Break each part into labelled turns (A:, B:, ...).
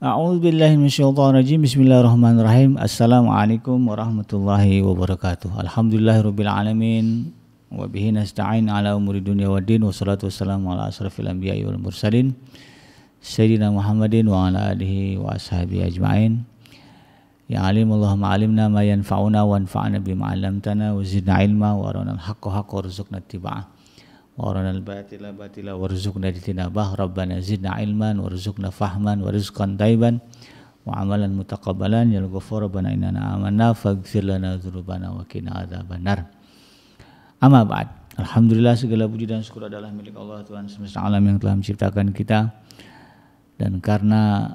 A: A'udzubillahi minasyaitonirrajim. Bismillahirrahmanirrahim. Assalamualaikum warahmatullahi wabarakatuh. Alhamdulillahirabbil alamin wa bihi nasta'in ala umuri dunya waddin wassalatu wassalamu ala asrofil anbiya'i wal mursalin sayyidina Muhammadin wa ala alihi wa ashabihi ajma'in. Ya alim Allahumma alimna ma yanfa'una wa anfa'na bima 'allamtana wa zidna ilma wa arina al-haqqa haqqan warzuqna ittiba'ah wa arina al-batila batila warzuqna ijtinabah. Rabbana zidna ilman warzuqna fahman warizqan thayyiban wa amalan mutaqabbalan ya ghafur rabbana innana amanna faghfir lana dzunubana wa qina adzabannar. Amma ba'd. Alhamdulillah, segala puji dan syukur adalah milik Allah Tuhan semesta alam yang telah menciptakan kita, dan karena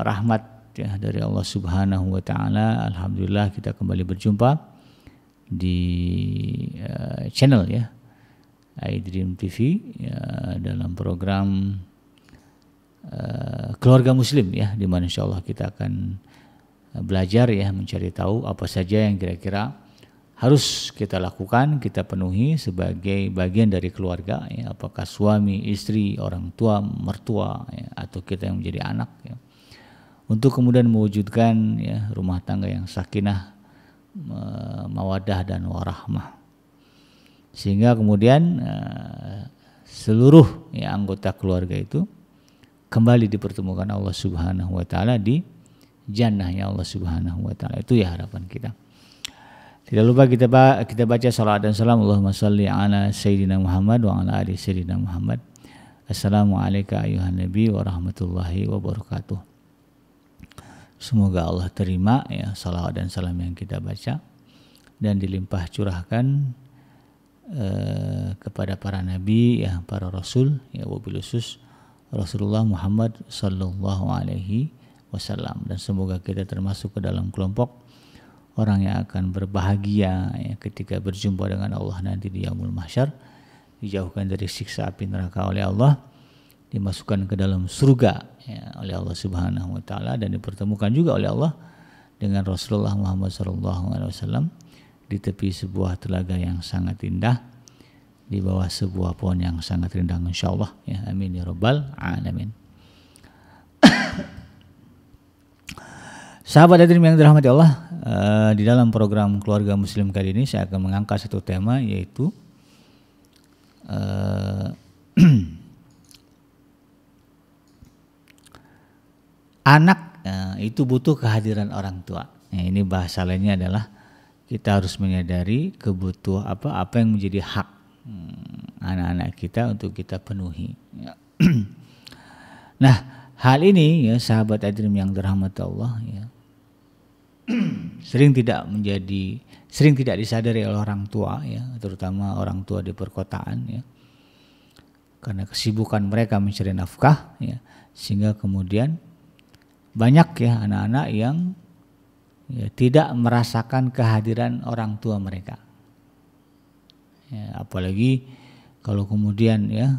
A: rahmat ya dari Allah Subhanahu wa taala, alhamdulillah kita kembali berjumpa di channel ya iDream TV ya, dalam program Keluarga Muslim ya, di mana insyaallah kita akan belajar ya, mencari tahu apa saja yang kira-kira harus kita lakukan, kita penuhi sebagai bagian dari keluarga ya, apakah suami, istri, orang tua, mertua ya, atau kita yang menjadi anak ya, untuk kemudian mewujudkan ya rumah tangga yang sakinah, mawaddah dan warahmah, sehingga kemudian seluruh ya anggota keluarga itu kembali dipertemukan Allah Subhanahu wa taala di jannahnya Allah Subhanahu wa taala. Itu ya harapan kita. Tidak lupa kita baca salawat dan salam, Allahumma shalli ala sayyidina Muhammad wa ala ali sayyidina Muhammad. Assalamualaikum ayuhan nabi wa rahmatullahi wabarakatuh. Semoga Allah terima ya salawat dan salam yang kita baca dan dilimpah curahkan kepada para nabi ya, para rasul ya, wabil khusus Rasulullah Muhammad sallallahu alaihi wasallam, dan semoga kita termasuk ke dalam kelompok orang yang akan berbahagia ya, ketika berjumpa dengan Allah nanti di yaumul mahsyar, dijauhkan dari siksa api neraka oleh Allah, dimasukkan ke dalam surga ya, oleh Allah Subhanahu wa taala, dan dipertemukan juga oleh Allah dengan Rasulullah Muhammad sallallahu alaihi wasallam di tepi sebuah telaga yang sangat indah, di bawah sebuah pohon yang sangat rindang insyaallah ya, amin ya rabbal alamin. Sahabat hadirin yang dirahmati Allah, di dalam program Keluarga Muslim kali ini saya akan mengangkat satu tema, yaitu anak itu butuh kehadiran orang tua. Nah, ini bahasa lainnya adalah kita harus menyadari kebutuhan apa yang menjadi hak anak-anak kita untuk kita penuhi. Nah, hal ini ya sahabat hadirin yang dirahmati Allah ya, sering tidak disadari oleh orang tua ya, terutama orang tua di perkotaan ya, karena kesibukan mereka mencari nafkah ya, sehingga kemudian banyak ya anak-anak yang ya, tidak merasakan kehadiran orang tua mereka ya, apalagi kalau kemudian ya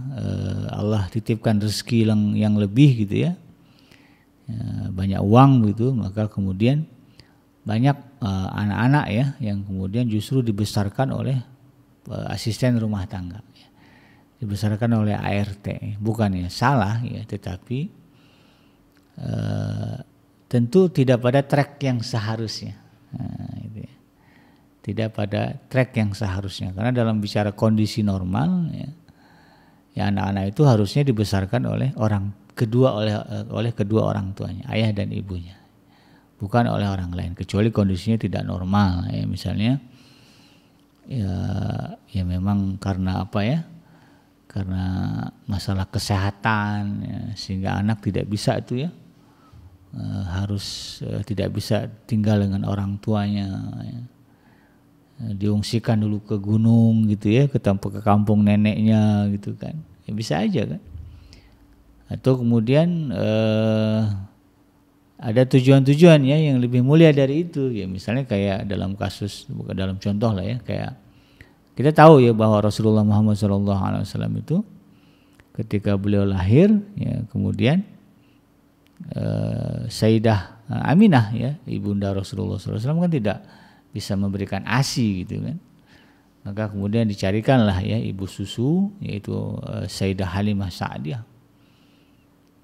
A: Allah titipkan rezeki yang lebih gitu ya, banyak uang gitu, maka kemudian banyak anak-anak ya yang kemudian justru dibesarkan oleh asisten rumah tangga ya, dibesarkan oleh ART, bukan ya salah ya, tetapi tentu tidak pada track yang seharusnya. Nah, itu ya. Tidak pada track yang seharusnya, karena dalam bicara kondisi normal ya anak-anak itu harusnya dibesarkan oleh kedua orang tuanya, ayah dan ibunya, bukan oleh orang lain, kecuali kondisinya tidak normal ya, misalnya ya memang karena apa ya, karena masalah kesehatan ya, sehingga anak tidak bisa itu ya, harus tidak bisa tinggal dengan orang tuanya ya, diungsikan dulu ke gunung gitu ya, ke kampung neneknya gitu kan ya, bisa aja kan, atau kemudian ada tujuan-tujuan ya yang lebih mulia dari itu ya, misalnya kayak dalam kasus, bukan dalam contoh lah ya, kayak kita tahu ya bahwa Rasulullah Muhammad SAW itu ketika beliau lahir ya, kemudian Sayyidah Aminah ya, ibunda Rasulullah SAW kan tidak bisa memberikan ASI gitu kan, maka kemudian dicarikanlah ya ibu susu, yaitu Sayyidah Halimah Sa'diyah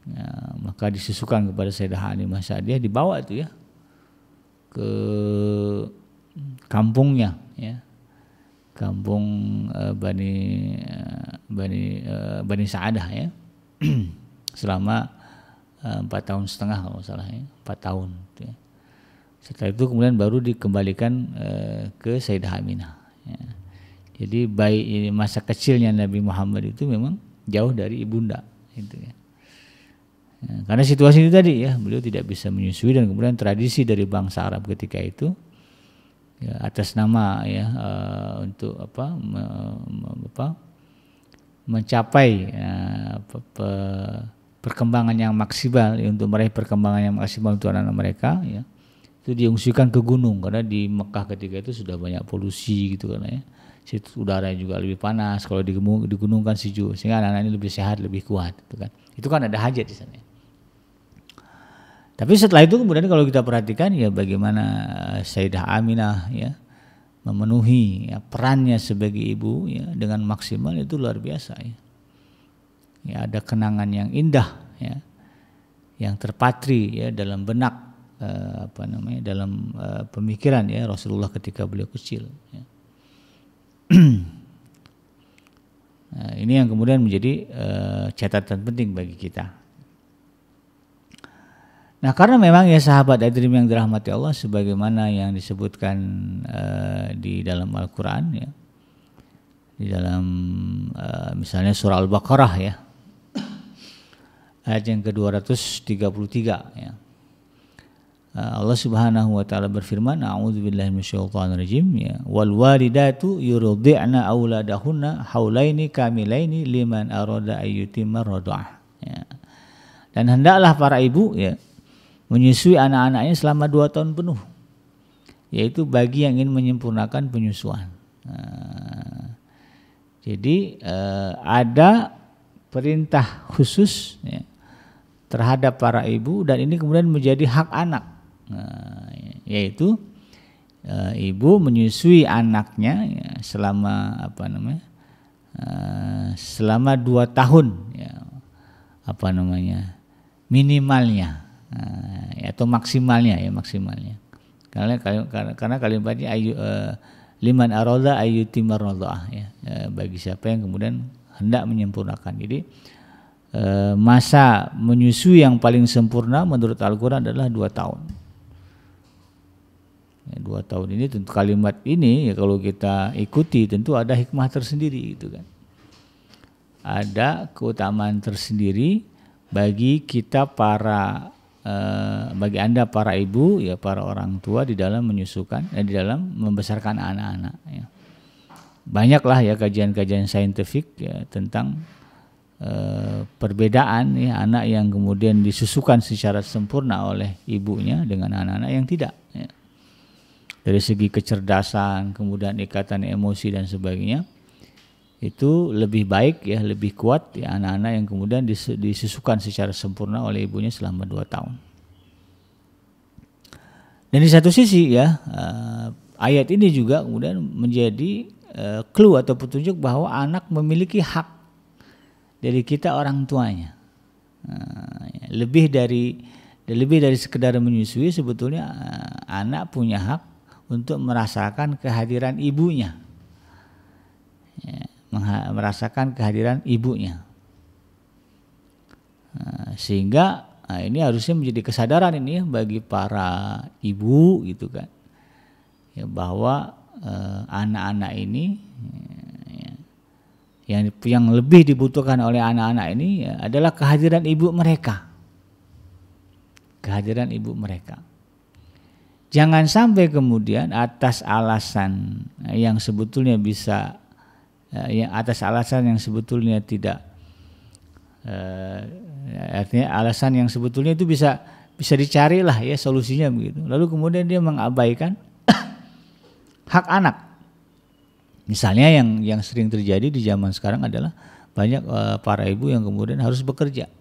A: Ya, maka disusukan kepada Sayyidah Halimah Sa'diyah, dibawa itu ya ke kampungnya ya, kampung Bani Sa'adah ya. Selama 4,5 tahun kalau salah ya, 4 tahun gitu ya. Setelah itu kemudian baru dikembalikan ke Sayyidah Aminah ya. Jadi masa kecilnya Nabi Muhammad itu memang jauh dari ibunda gitu ya. Karena situasi itu tadi ya, beliau tidak bisa menyusui, dan kemudian tradisi dari bangsa Arab ketika itu ya, atas nama ya untuk mencapai perkembangan yang maksimal ya, untuk meraih perkembangan yang maksimal untuk anak-anak mereka ya, itu diungsikan ke gunung, karena di Mekah ketika itu sudah banyak polusi gitu kan ya. Situ udara juga lebih panas, kalau di gunung kan sejuk, sehingga anak-anak ini lebih sehat, lebih kuat gitu kan. Itu kan ada hajat di sana. Tapi setelah itu kemudian kalau kita perhatikan ya, bagaimana Sayyidah Aminah ya memenuhi ya, perannya sebagai ibu ya dengan maksimal, itu luar biasa ya. Ya, ada kenangan yang indah ya, yang terpatri ya dalam benak dalam pemikiran ya Rasulullah ketika beliau kecil ya. Nah, ini yang kemudian menjadi catatan penting bagi kita. Nah, karena memang ya sahabat Adrim yang dirahmati Allah, sebagaimana yang disebutkan di dalam Al-Quran ya, di dalam misalnya surah Al-Baqarah ya, ayat yang ke-233 ya. Allah Subhanahu wa taala berfirman, a'udzubillahi minasyaitonirrajim ya, wal walidatu yurdi'na auladahunna haulaini kamilaini liman arada ayyutimma radha'ah ya. Dan hendaklah para ibu ya menyusui anak-anaknya selama 2 tahun penuh, yaitu bagi yang ingin menyempurnakan penyusuan. Jadi ada perintah khusus ya terhadap para ibu, dan ini kemudian menjadi hak anak, yaitu ibu menyusui anaknya ya, selama selama 2 tahun ya, minimalnya atau maksimalnya ya, maksimalnya. Karena kalimatnya liman arada ayyutimar radha'ah ya, bagi siapa yang kemudian hendak menyempurnakan. Jadi masa menyusui yang paling sempurna menurut Al-Quran adalah 2 tahun. Ya, 2 tahun ini tentu kalimat ini ya, kalau kita ikuti tentu ada hikmah tersendiri gitu kan. Ada keutamaan tersendiri bagi kita bagi Anda para ibu ya, para orang tua di dalam menyusukan di dalam membesarkan anak-anak ya. Banyaklah ya kajian-kajian saintifik ya tentang perbedaan ya anak yang kemudian disusukan secara sempurna oleh ibunya dengan anak-anak yang tidak ya. Dari segi kecerdasan, kemudian ikatan emosi dan sebagainya, itu lebih baik ya, lebih kuat ya anak-anak yang kemudian disusukan secara sempurna oleh ibunya selama 2 tahun. Dan di satu sisi ya ayat ini juga kemudian menjadi clue atau petunjuk bahwa anak memiliki hak dari kita orang tuanya. Lebih dari sekedar menyusui, sebetulnya anak punya hak untuk merasakan kehadiran ibunya. Ya, merasakan kehadiran ibunya. Sehingga ini harusnya menjadi kesadaran ini ya bagi para ibu gitu kan. Ya, bahwa anak-anak ini yang lebih dibutuhkan oleh anak-anak ini ya, adalah kehadiran ibu mereka. Kehadiran ibu mereka. Jangan sampai kemudian atas alasan yang sebetulnya bisa atas alasan yang sebetulnya tidak artinya alasan yang sebetulnya itu bisa dicarilah ya solusinya begitu. Lalu kemudian dia mengabaikan hak anak. Misalnya yang sering terjadi di zaman sekarang adalah banyak para ibu yang kemudian harus bekerja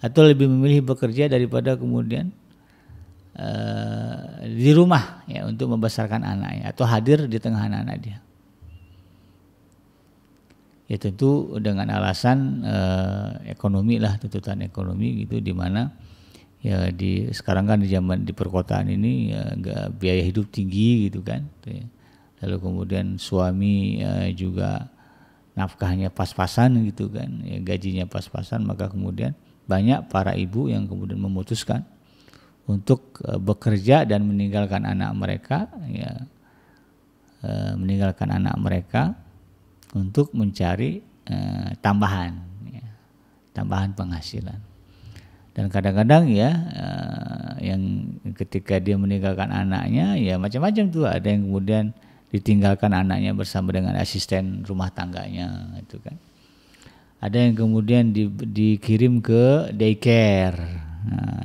A: atau lebih memilih bekerja daripada kemudian di rumah ya untuk membesarkan anaknya atau hadir di tengah anak-anak dia. Ya tentu dengan alasan ekonomi lah, tuntutan ekonomi gitu, di mana ya sekarang kan di zaman di perkotaan ini ya, biaya hidup tinggi gitu kan. Lalu kemudian suami juga nafkahnya pas-pasan gitu kan, ya, gajinya pas-pasan, maka kemudian banyak para ibu yang kemudian memutuskan untuk bekerja dan meninggalkan anak mereka, ya, meninggalkan anak mereka untuk mencari tambahan, ya, tambahan penghasilan. Dan kadang-kadang ya yang ketika dia meninggalkan anaknya ya macam-macam tuh, ada yang kemudian ditinggalkan anaknya bersama dengan asisten rumah tangganya itu kan. Ada yang kemudian dikirim ke daycare,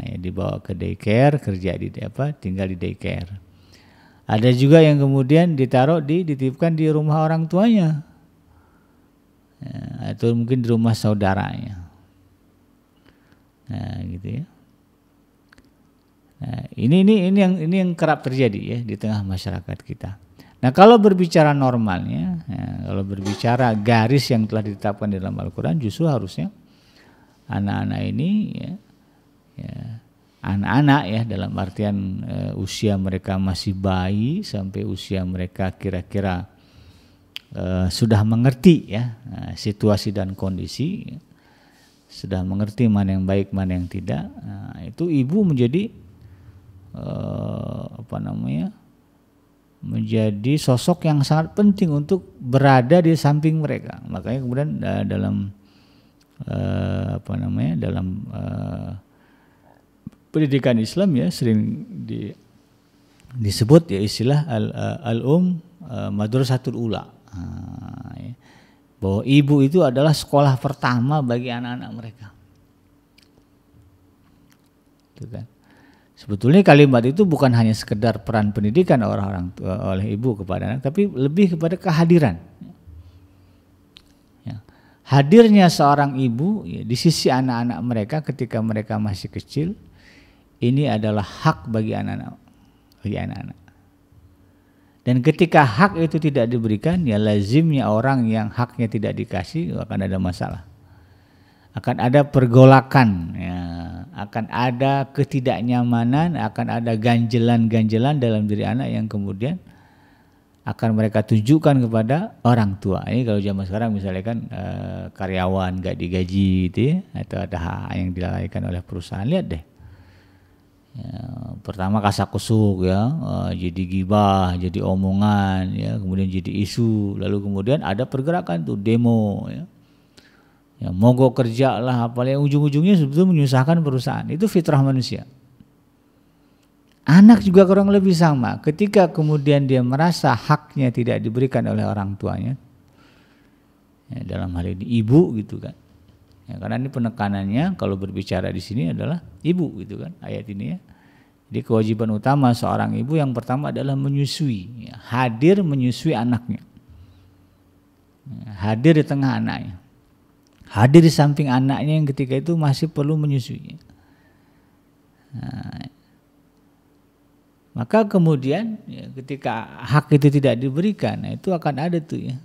A: ya, dibawa ke daycare, kerja tinggal di daycare. Ada juga yang kemudian dititipkan di rumah orang tuanya, ya, atau mungkin di rumah saudaranya. Nah, gitu ya. Nah, ini yang kerap terjadi ya di tengah masyarakat kita. Nah, kalau berbicara normalnya, ya, kalau berbicara garis yang telah ditetapkan di dalam Al-Quran, justru harusnya anak-anak ini ya anak-anak ya dalam artian usia mereka masih bayi sampai usia mereka kira-kira sudah mengerti ya situasi dan kondisi, ya, sudah mengerti mana yang baik mana yang tidak. Nah, itu ibu menjadi menjadi sosok yang sangat penting untuk berada di samping mereka. Makanya kemudian dalam pendidikan Islam ya sering disebut ya istilah madrasatul ula, ya, bahwa ibu itu adalah sekolah pertama bagi anak-anak mereka. Itu kan. Sebetulnya kalimat itu bukan hanya sekedar peran pendidikan orang tua oleh ibu kepada anak, tapi lebih kepada kehadiran. Ya. Hadirnya seorang ibu ya, di sisi anak-anak mereka ketika mereka masih kecil, ini adalah hak bagi anak-anak. Dan ketika hak itu tidak diberikan, ya lazimnya orang yang haknya tidak dikasih akan ada masalah. Akan ada pergolakan, ya, akan ada ketidaknyamanan, akan ada ganjelan-ganjelan dalam diri anak yang kemudian akan mereka tunjukkan kepada orang tua. Ini kalau zaman sekarang misalnya kan karyawan gak digaji gitu ya, atau ada hak yang dilalaikan oleh perusahaan, lihat deh. Ya, pertama kasak-kusuk ya, jadi gibah, jadi omongan, ya, kemudian jadi isu, lalu kemudian ada pergerakan tuh demo, ya mogok kerja lah, apalagi ujung-ujungnya sebetulnya menyusahkan perusahaan. Itu fitrah manusia. Anak juga kurang lebih sama. Ketika kemudian dia merasa haknya tidak diberikan oleh orang tuanya, ya, dalam hal ini ibu gitu kan. Ya, karena ini penekanannya kalau berbicara di sini adalah ibu gitu kan ayat ini ya. Jadi kewajiban utama seorang ibu yang pertama adalah menyusui, ya, hadir menyusui anaknya, ya, hadir di tengah anaknya, hadir di samping anaknya yang ketika itu masih perlu menyusui. Nah, maka kemudian ya, ketika hak itu tidak diberikan, nah, itu akan ada tuh ya.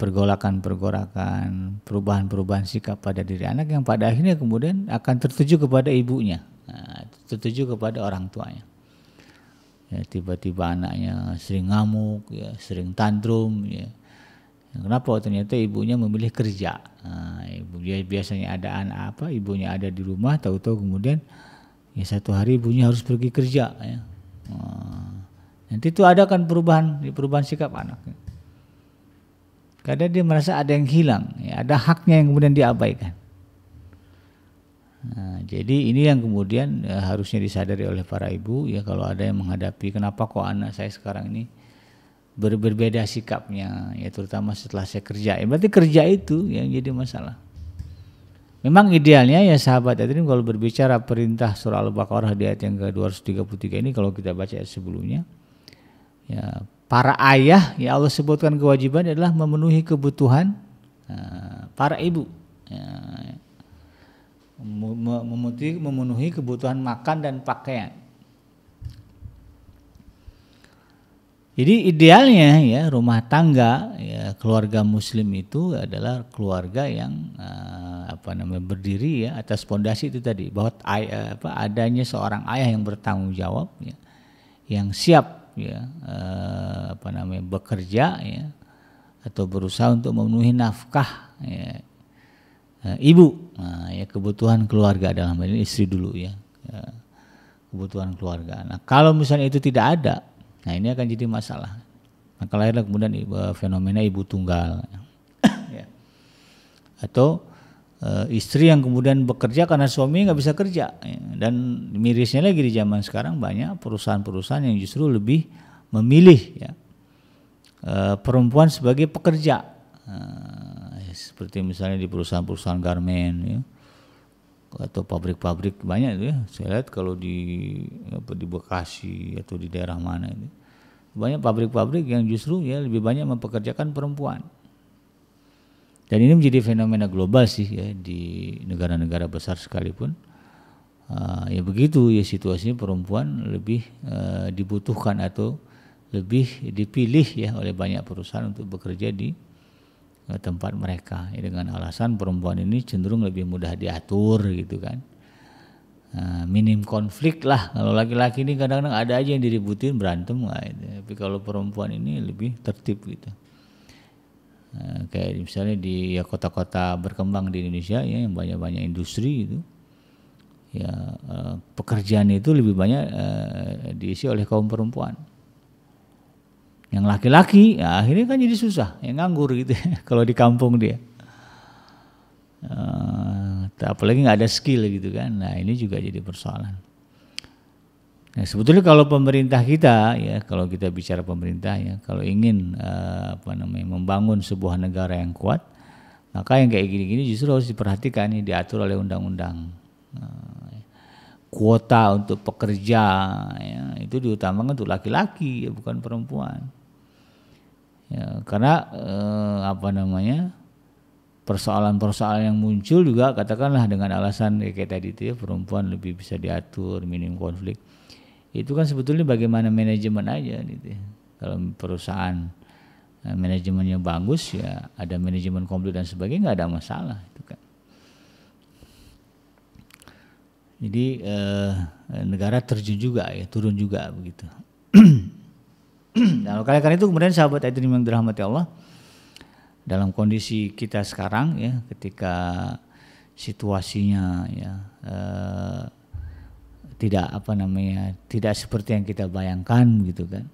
A: Pergolakan-pergolakan, perubahan-perubahan sikap pada diri anak yang pada akhirnya kemudian akan tertuju kepada ibunya, tertuju kepada orang tuanya. Ya, tiba-tiba anaknya sering ngamuk, ya, sering tantrum, ya. Kenapa? Ternyata ibunya memilih kerja. Ibu biasanya ada anak ibunya ada di rumah, tahu-tahu kemudian ya satu hari ibunya harus pergi kerja. Ya. Nanti itu ada kan perubahan sikap anak. Kadang dia merasa ada yang hilang, ya, ada haknya yang kemudian diabaikan. Nah, jadi ini yang kemudian harusnya disadari oleh para ibu ya, kalau ada yang menghadapi kenapa kok anak saya sekarang ini berbeda sikapnya, ya terutama setelah saya kerja. Ya, berarti kerja itu yang jadi masalah. Memang idealnya ya sahabat hadirin, kalau berbicara perintah surah Al-Baqarah di ayat yang ke-233 ini, kalau kita baca ayat sebelumnya, ya para ayah ya Allah sebutkan kewajiban adalah memenuhi kebutuhan para ibu, ya, memenuhi kebutuhan makan dan pakaian. Jadi idealnya ya rumah tangga ya keluarga muslim itu adalah keluarga yang berdiri ya atas fondasi itu tadi, bahwa adanya seorang ayah yang bertanggung jawab ya, yang siap ya bekerja ya atau berusaha untuk memenuhi nafkah ya, ibu ya kebutuhan keluarga, dalam hal ini istri dulu ya, kebutuhan keluarga. Nah kalau misalnya itu tidak ada, nah ini akan jadi masalah. Maka lahirlah kemudian fenomena ibu tunggal ya. Atau istri yang kemudian bekerja karena suami nggak bisa kerja ya. Dan mirisnya lagi di zaman sekarang banyak perusahaan-perusahaan yang justru lebih memilih ya perempuan sebagai pekerja, seperti misalnya di perusahaan-perusahaan garmen ya, atau pabrik-pabrik banyak itu ya. Saya lihat kalau di Bekasi atau di daerah mana itu banyak pabrik-pabrik yang justru ya lebih banyak mempekerjakan perempuan. Dan ini menjadi fenomena global sih ya, di negara-negara besar sekalipun ya begitu ya situasinya, perempuan lebih dibutuhkan atau lebih dipilih ya oleh banyak perusahaan untuk bekerja di tempat mereka ya, dengan alasan perempuan ini cenderung lebih mudah diatur gitu kan, minim konflik lah. Kalau laki-laki ini kadang-kadang ada aja yang diributin, berantem lah gitu. Tapi kalau perempuan ini lebih tertib gitu. Kayak misalnya di ya kota-kota berkembang di Indonesia ya yang banyak-banyak industri itu ya, pekerjaan itu lebih banyak diisi oleh kaum perempuan. Yang laki-laki ya akhirnya kan jadi susah, yang nganggur gitu kalau di kampung dia. Apalagi nggak ada skill gitu kan. Nah ini juga jadi persoalan. Nah sebetulnya kalau pemerintah kita ya, kalau kita bicara pemerintah ya, kalau ingin membangun sebuah negara yang kuat, maka yang kayak gini-gini justru harus diperhatikan, ini diatur oleh undang-undang. Kuota untuk pekerja ya, itu diutamakan untuk laki-laki ya, bukan perempuan. Ya, karena persoalan-persoalan yang muncul juga katakanlah dengan alasan kayak tadi itu ya, perempuan lebih bisa diatur, minim konflik. Itu kan sebetulnya bagaimana manajemen aja gitu ya. Kalau perusahaan manajemennya bagus ya, ada manajemen konflik dan sebagainya, nggak ada masalah itu kan. Jadi negara terjun juga ya, turun juga begitu. Nah, karena itu kemudian sahabat ayat yang dirahmati Allah, dalam kondisi kita sekarang ya, ketika situasinya ya tidak seperti yang kita bayangkan gitu kan.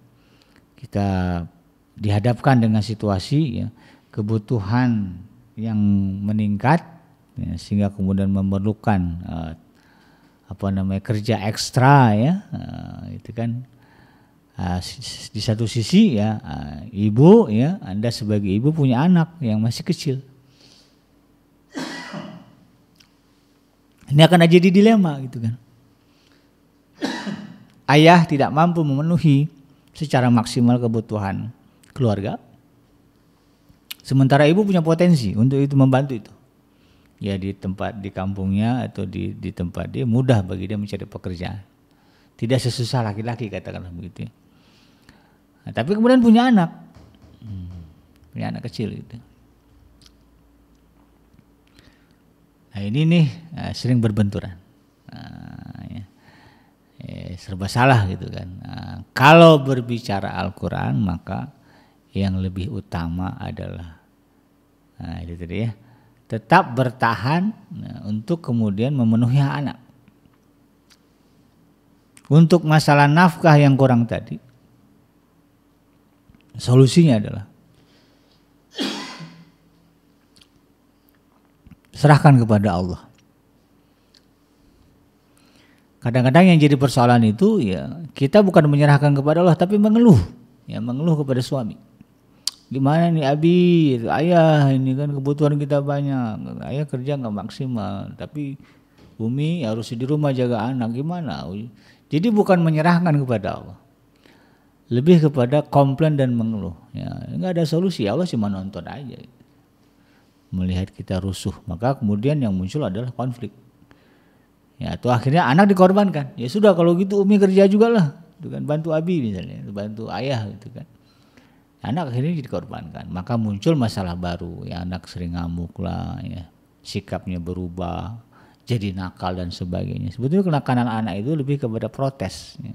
A: Kita dihadapkan dengan situasi ya, kebutuhan yang meningkat ya, sehingga kemudian memerlukan kerja ekstra ya, itu kan. Di satu sisi ya, ibu ya, Anda sebagai ibu punya anak yang masih kecil. Ini akan jadi dilema gitu kan. Ayah tidak mampu memenuhi secara maksimal kebutuhan keluarga, sementara ibu punya potensi untuk itu, membantu itu. Ya di kampungnya atau di tempat dia mudah bagi dia mencari pekerjaan. Tidak sesusah laki-laki katakanlah begitu ya. Nah, tapi kemudian punya anak kecil gitu. Nah ini nih sering berbenturan, serba salah gitu kan. Nah, kalau berbicara Al-Quran maka yang lebih utama adalah itu tadi ya, tetap bertahan untuk kemudian memenuhi anak. Untuk masalah nafkah yang kurang tadi, solusinya adalah serahkan kepada Allah. Kadang-kadang yang jadi persoalan itu ya, kita bukan menyerahkan kepada Allah tapi mengeluh kepada suami. Gimana nih Abi, ayah ini kan kebutuhan kita banyak, ayah kerja nggak maksimal, tapi Umi harus di rumah jaga anak, gimana? Jadi bukan menyerahkan kepada Allah, lebih kepada komplain dan mengeluh. Ya, nggak ada solusi, Allah cuma nonton aja. Melihat kita rusuh, maka kemudian yang muncul adalah konflik. Ya, atau akhirnya anak dikorbankan. Ya sudah kalau gitu Umi kerja juga lah, itu kan, bantu Abi misalnya, bantu ayah gitu kan. anak akhirnya dikorbankan. Maka muncul masalah baru, ya anak sering ngamuk lah, ya sikapnya berubah, jadi nakal dan sebagainya. Sebetulnya kenakalan anak itu lebih kepada protes, ya.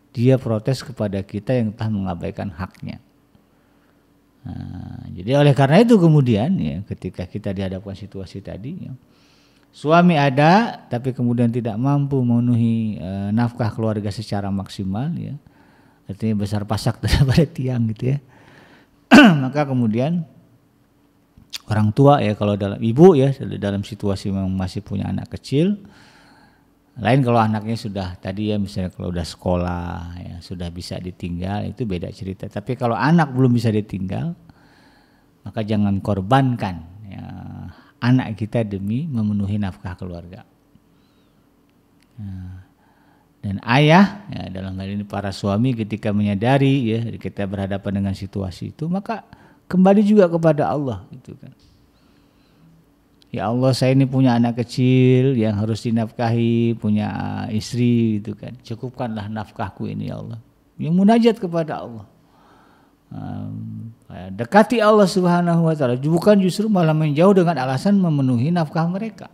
A: Dia protes kepada kita yang telah mengabaikan haknya. Nah, jadi oleh karena itu kemudian ya ketika kita dihadapkan situasi tadi, ya, suami ada tapi kemudian tidak mampu memenuhi nafkah keluarga secara maksimal, ya artinya besar pasak daripada tiang gitu ya. Maka kemudian orang tua ya, kalau dalam ibu ya dalam situasi memang masih punya anak kecil, lain kalau anaknya sudah tadi ya misalnya kalau udah sekolah ya sudah bisa ditinggal, itu beda cerita. Tapi kalau anak belum bisa ditinggal, maka jangan korbankan ya anak kita demi memenuhi nafkah keluarga. Nah, dan ayah ya, dalam hal ini para suami ketika menyadari ya kita berhadapan dengan situasi itu, maka kembali juga kepada Allah gitu kan. Ya Allah, saya ini punya anak kecil yang harus dinafkahi, punya istri gitu kan. Cukupkanlah nafkahku ini ya Allah. Yang munajat kepada Allah. Dekati Allah Subhanahu wa taala, bukan justru malah menjauh dengan alasan memenuhi nafkah mereka.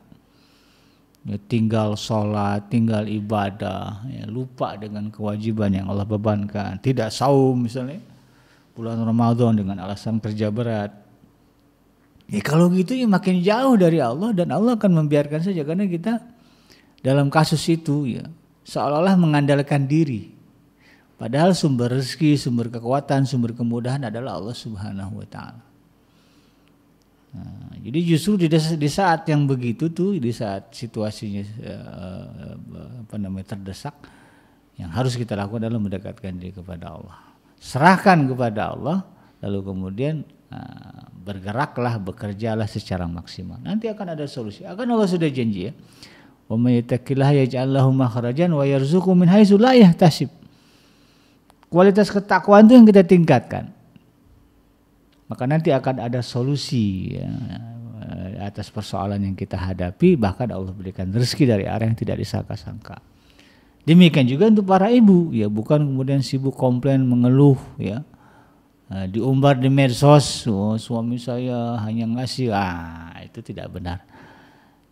A: Ya, tinggal sholat, tinggal ibadah, ya, lupa dengan kewajiban yang Allah bebankan. Tidak saum misalnya bulan Ramadan dengan alasan kerja berat. Ya kalau gitu ya makin jauh dari Allah, dan Allah akan membiarkan saja karena kita dalam kasus itu ya seolah-olah mengandalkan diri. Padahal sumber rezeki, sumber kekuatan, sumber kemudahan adalah Allah Subhanahu wa taala. Nah, jadi justru di saat yang begitu tuh, di saat situasinya terdesak, yang harus kita lakukan adalah mendekatkan diri kepada Allah. Serahkan kepada Allah, lalu kemudian bergeraklah, bekerjalah secara maksimal. Nanti akan ada solusi. Akan Allah sudah janji ya. Wa may yattaqillaha yaj'al lahu makhrajan wa yarzuqhu min haitsu la yahtasib. Kualitas ketakwaan itu yang kita tingkatkan. Maka nanti akan ada solusi ya, atas persoalan yang kita hadapi, bahkan Allah berikan rezeki dari arah yang tidak disangka-sangka. Demikian juga untuk para ibu ya, bukan kemudian sibuk komplain, mengeluh ya. Diumbar di medsos, oh, suami saya hanya ngasih, itu tidak benar.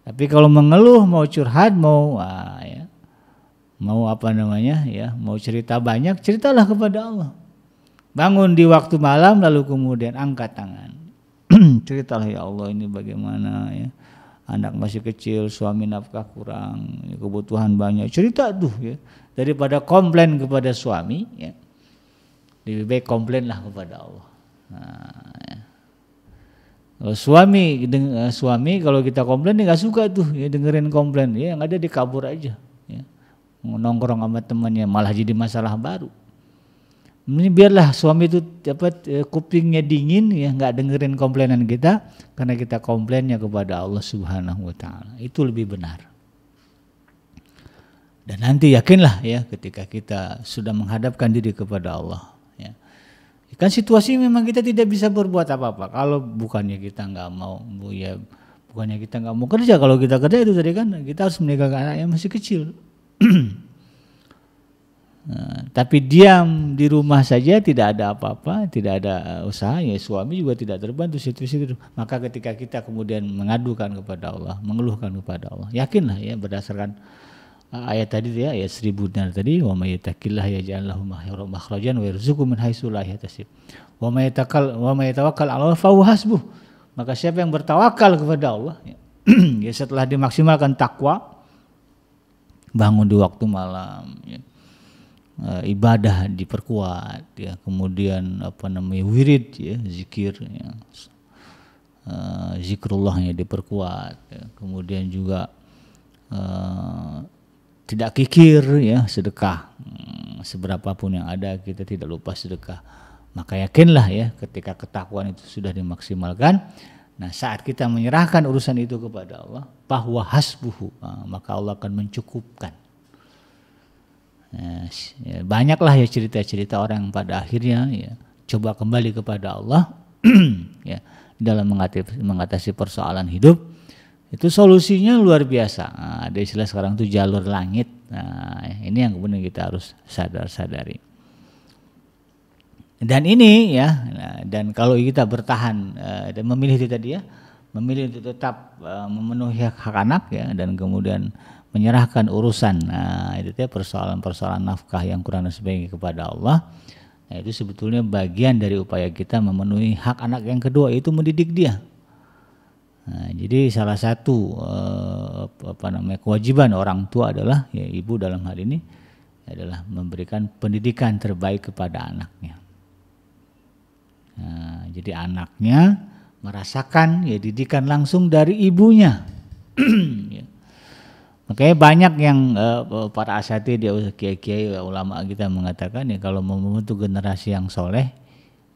A: Tapi kalau mengeluh, mau curhat, mau ya, mau mau cerita banyak, ceritalah kepada Allah. Bangun di waktu malam lalu kemudian angkat tangan. Ceritalah, ya Allah ini bagaimana ya. Anak masih kecil, suami nafkah kurang, ya, kebutuhan banyak. Cerita tuh ya. Daripada komplain kepada suami ya. Lebih baik komplainlah kepada Allah. Nah, ya. Kalau suami kalau kita komplain dia nggak suka tuh ya dengerin komplain, ya yang ada dia kabur aja ya. Nongkrong sama temannya malah jadi masalah baru. Ini biarlah suami itu kupingnya dingin ya, nggak dengerin komplainan kita, karena kita komplainnya kepada Allah Subhanahu wa taala. Itu lebih benar. Dan nanti yakinlah ya ketika kita sudah menghadapkan diri kepada Allah ya. Kan situasi memang kita tidak bisa berbuat apa-apa. Kalau bukannya kita nggak mau ya, bukannya kita nggak mau kerja. Kalau kita kerja itu tadi kan kita harus meninggalkan anak yang masih kecil. Nah, tapi diam di rumah saja tidak ada apa-apa, tidak ada usaha, ya suami juga tidak terbantu situasi itu. Maka ketika kita kemudian mengadukan kepada Allah, mengeluhkan kepada Allah, yakinlah ya berdasarkan ayat tadi ya, ayat 1000 tadi, wa may yattaqillaha yaj'al lahu makhrajan wa yarzuqhu min haitsu la yahtasib. Wa may yatawakkal 'ala Allah fa huwa hasbuh. Maka siapa yang bertawakal kepada Allah ya, ya setelah dimaksimalkan takwa, bangun di waktu malam ya, ibadah diperkuat ya, kemudian wirid ya, zikir ya, zikrullahnya diperkuat ya, kemudian juga tidak kikir ya, sedekah seberapapun yang ada kita tidak lupa sedekah. Maka yakinlah ya ketika ketakwaan itu sudah dimaksimalkan, nah saat kita menyerahkan urusan itu kepada Allah, bahwa hasbuhu, maka Allah akan mencukupkan. Ya, banyaklah ya cerita-cerita orang pada akhirnya ya coba kembali kepada Allah ya dalam mengatasi persoalan hidup. Itu solusinya luar biasa. Ada istilah sekarang itu jalur langit. Nah, ini yang kemudian kita harus sadari. Dan ini ya, dan kalau kita bertahan dan memilih itu tadi ya, memilih untuk tetap memenuhi hak anak ya, dan kemudian menyerahkan urusan itu ya, persoalan-persoalan nafkah yang kurang dan sebagainya kepada Allah. Nah, itu sebetulnya bagian dari upaya kita memenuhi hak anak yang kedua, yaitu mendidik dia. Nah, jadi salah satu kewajiban orang tua adalah ya, ibu dalam hal ini adalah memberikan pendidikan terbaik kepada anaknya. Nah, jadi anaknya merasakan ya didikan langsung dari ibunya. Ya. Makanya banyak yang para asatidz, kiai-kiai, ulama kita mengatakan ya, kalau mau membentuk generasi yang soleh,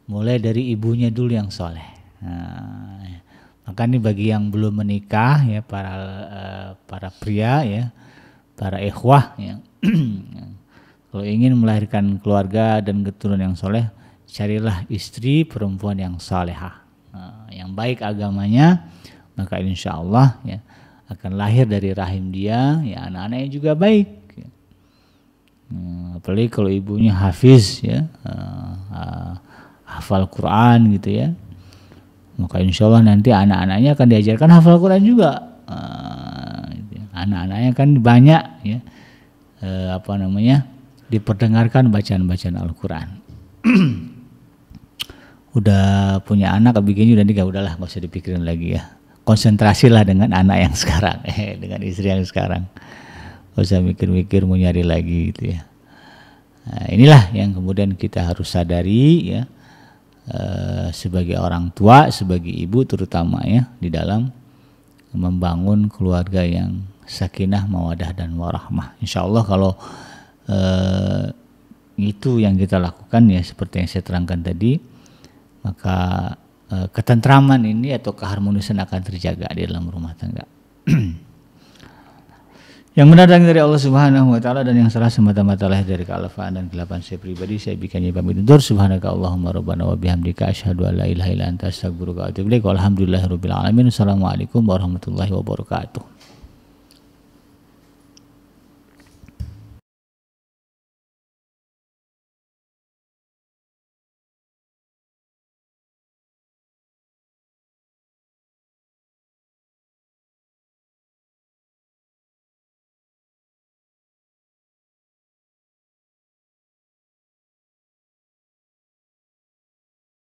A: mulai dari ibunya dulu yang soleh. Nah, ya. Maka ini bagi yang belum menikah ya, para pria ya, para ikhwah ya, kalau ingin melahirkan keluarga dan keturunan yang soleh, carilah istri perempuan yang salehah, yang baik agamanya, maka insya Allah ya akan lahir dari rahim dia ya anak-anaknya juga baik. Apalagi kalau ibunya hafiz ya, hafal Quran gitu ya, maka insya Allah nanti anak-anaknya akan diajarkan hafal Quran juga. Anak-anaknya kan banyak ya, diperdengarkan bacaan-bacaan Al-Quran. Udah punya anak begini udah nikah, udahlah nggak usah dipikirin lagi ya, konsentrasilah dengan anak yang sekarang, dengan istri yang sekarang, nggak usah mikir-mikir mau nyari lagi gitu ya. Nah, inilah yang kemudian kita harus sadari ya, sebagai orang tua, sebagai ibu terutama ya, di dalam membangun keluarga yang sakinah, mawadah dan warahmah. Insya Allah kalau itu yang kita lakukan ya, seperti yang saya terangkan tadi, maka ketentraman ini atau keharmonisan akan terjaga di dalam rumah tangga. Yang benar dari Allah Subhanahu wa taala, dan yang salah semata-mata lahir dari kealfaan dan kegelapan saya pribadi. Saya bikinnya pamit undur. Subhanaka Allahumma rabbana wa bihamdika asyhadu an la ilaha illa anta astaghfiruka wa atubu ilaik. Walhamdulillahirabbil alamin. Assalamualaikum warahmatullahi wabarakatuh.